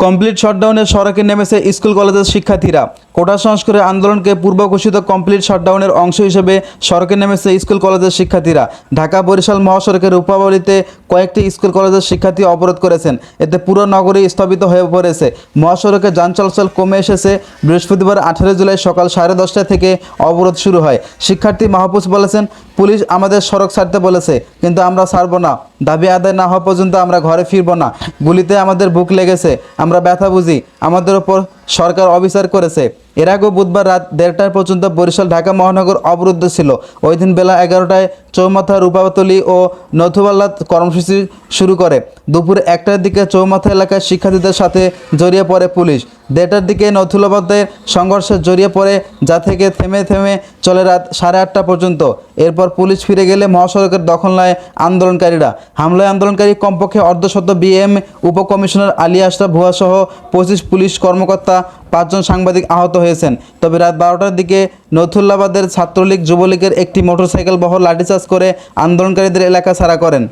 Complete শটডাউনে সড়কে নেমেছে school কলেজের শিক্ষার্থীরা। কোটা সংস্কারের আন্দোলনকে পূর্ব ঘোষিত কমপ্লিট শটডাউনের অংশ হিসেবে সড়কে নেমেছে স্কুল কলেজের শিক্ষার্থীরা। ঢাকা বরিশাল মহাসড়কের রূপাবলীতে কয়েকটি স্কুল কলেজের শিক্ষার্থী অবরোধ করেছেন। এতে পুরো নগরী স্থগিত হয়ে পড়েছে। মহাসড়কে যান চলাচল কমে এসেছে। বৃহস্পতিবার 18 জুলাই সকাল 10:30 থেকে অবরোধ শুরু হয়। শিক্ষার্থী মাহফুজ বলেছেন, পুলিশ আমাদের সড়ক ছাড়তে বলেছে, কিন্তু আমরা ছাড়ব না। দাবি আদায় না হওয়া পর্যন্ত আমরা ঘরে ফিরব না। গুলিতে আমাদের বুক লেগেছে, আমরা ব্যথা বুঝি। আমাদের ওপর সরকার অবিচার করেছে। এর আগেও বুধবার রাত 1:30 পর্যন্ত বরিশাল ঢাকা মহানগর অবরুদ্ধ ছিল। ওই দিন বেলা 11টায় চৌমাথা, রূপাতলী ও নথুবাল্লা কর্মসূচি শুরু করে। দুপুর 1টার দিকে চৌমাথা এলাকায় শিক্ষার্থীদের সাথে জড়িয়ে পড়ে পুলিশ। 1:30টার দিকে নথুলাবাদের সংঘর্ষে জড়িয়ে পড়ে, যা থেকে থেমে চলে রাত 8:30 পর্যন্ত। এরপর পুলিশ ফিরে গেলে মহাসড়কের দখল নেয় আন্দোলনকারীরা। হামলায় আন্দোলনকারী কমপক্ষে অর্ধশত বিএম উপকমিশনার আলী আশরাফ ভুয়া সহ 25 পুলিশ কর্মকর্তা, 5 জন সাংবাদিক আহত হয়েছেন। তবে রাত 12টার দিকে নথুল্লাবাদের ছাত্রলীগ যুবলীগের একটি মোটরসাইকেল বহর লাঠিচার্জ করে আন্দোলনকারীদের এলাকা ছাড়া করেন।